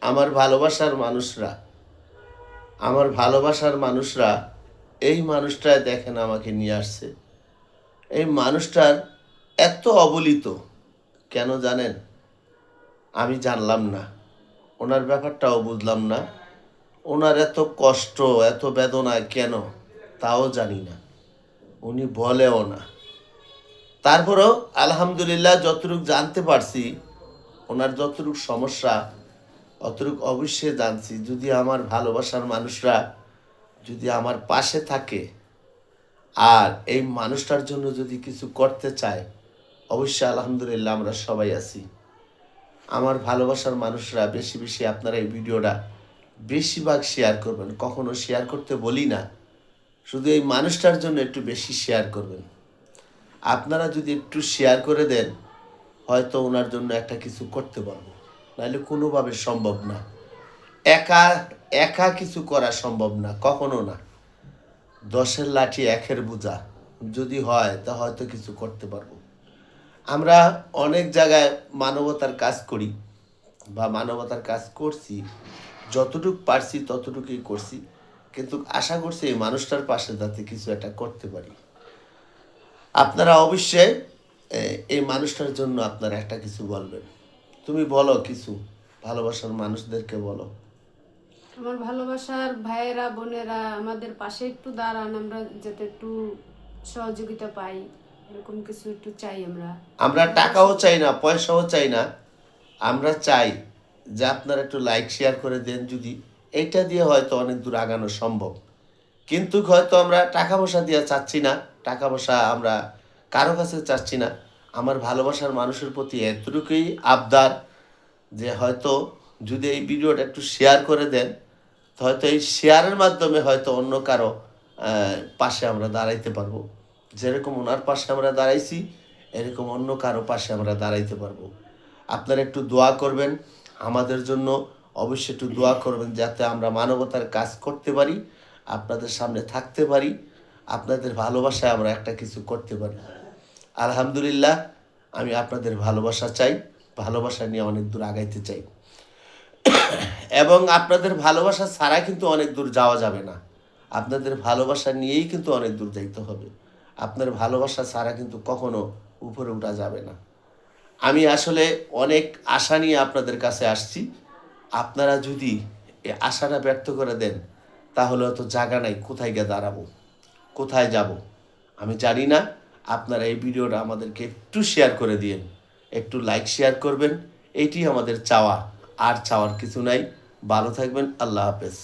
আমার ভালোবাসার মানুষরা আমার ভালোবাসার মানুষরা এই মানুষটা দেখেন আমাকে নিয়ে আসছে। এই মানুষটার এত অবলিত কেন জানেন? আমি জানলাম না, ওনার ব্যাপারটাও বুঝলাম না। ওনার এত কষ্ট এত বেদনা কেন তাও জানি না, উনি বলেও না। তারপরেও আলহামদুলিল্লাহ যতটুকু জানতে পারছি, ওনার যতটুকু সমস্যা অতটুকু অবশ্যই জানছি। যদি আমার ভালোবাসার মানুষরা যদি আমার পাশে থাকে আর এই মানুষটার জন্য যদি কিছু করতে চায়, অবশ্যই আলহামদুলিল্লাহ আমরা সবাই আছি। আমার ভালোবাসার মানুষরা বেশি বেশি আপনারা এই ভিডিওটা বেশিরভাগ শেয়ার করবেন। কখনো শেয়ার করতে বলি না, শুধু এই মানুষটার জন্য একটু বেশি শেয়ার করবেন। আপনারা যদি একটু শেয়ার করে দেন, হয়তো ওনার জন্য একটা কিছু করতে পারবো, নাহলে কোনোভাবে সম্ভব না। একা একা কিছু করা সম্ভব না, কখনো না। 10-এর লাঠি 1-এর বোঝা যদি হয় তা হয়তো কিছু করতে পারবো। আমরা অনেক জায়গায় মানবতার কাজ করি বা মানবতার কাজ করছি, যতটুকু পারছি ততটুকুই করছি, কিন্তু আশা করছি এই মানুষটার পাশে যাতে কিছু একটা করতে পারি। আপনারা অবশ্যই এই মানুষটার জন্য আপনারা একটা কিছু বলবেন। তুমি বলো কিছু, ভালোবাসার মানুষদেরকে বলো। আমার ভালোবাসার ভাইয়েরা বোনেরা আমাদের পাশে একটু দাঁড়ান, আমরা যাতে একটু সহযোগিতা পাই, এরকম কিছু একটু চাই আমরা। আমরা টাকাও চাই না, পয়সাও চাই না। আমরা চাই যে আপনারা একটু লাইক শেয়ার করে দেন। যদি এইটা দিয়ে হয়তো অনেক দূর আগানো সম্ভব, কিন্তু হয়তো আমরা টাকা পয়সা দিয়ে চাচ্ছি না, টাকা পয়সা আমরা কারো কাছে চাচ্ছি না। আমার ভালোবাসার মানুষের প্রতি এতটুকুই আবদার যে হয়তো যদি এই ভিডিওটা একটু শেয়ার করে দেন, তো হয়তো এই শেয়ারের মাধ্যমে হয়তো অন্য কারো পাশে আমরা দাঁড়াইতে পারবো। যেরকম ওনার পাশে আমরা দাঁড়াইছি, এরকম অন্য কারো পাশে আমরা দাঁড়াইতে পারবো। আপনারা একটু দোয়া করবেন আমাদের জন্য, অবশ্যই একটু দোয়া করবেন যাতে আমরা মানবতার কাজ করতে পারি, আপনাদের সামনে থাকতে পারি, আপনাদের ভালোবাসায় আমরা একটা কিছু করতে পারি। আলহামদুলিল্লাহ, আমি আপনাদের ভালোবাসা চাই, ভালোবাসা নিয়ে অনেক দূর আগাইতে চাই। এবং আপনাদের ভালোবাসা ছাড়া কিন্তু অনেক দূর যাওয়া যাবে না। আপনাদের ভালোবাসা নিয়েই কিন্তু অনেক দূর যাইতে হবে। আপনার ভালোবাসা ছাড়া কিন্তু কখনো উপরে উঠা যাবে না। আমি আসলে অনেক আশা নিয়ে আপনাদের কাছে আসছি। আপনারা যদি এই আশাটা ব্যর্থ করে দেন, তাহলে তো জায়গা নাই কোথায় গিয়ে দাঁড়াবো, কোথায় যাব আমি জানি না। আপনারা এই ভিডিওটা আমাদেরকে একটু শেয়ার করে দিন, একটু লাইক শেয়ার করবেন। এইটি আমাদের চাওয়া, আর চাওয়ার কিছু নাই। ভালো থাকবেন, আল্লাহ হাফেজ।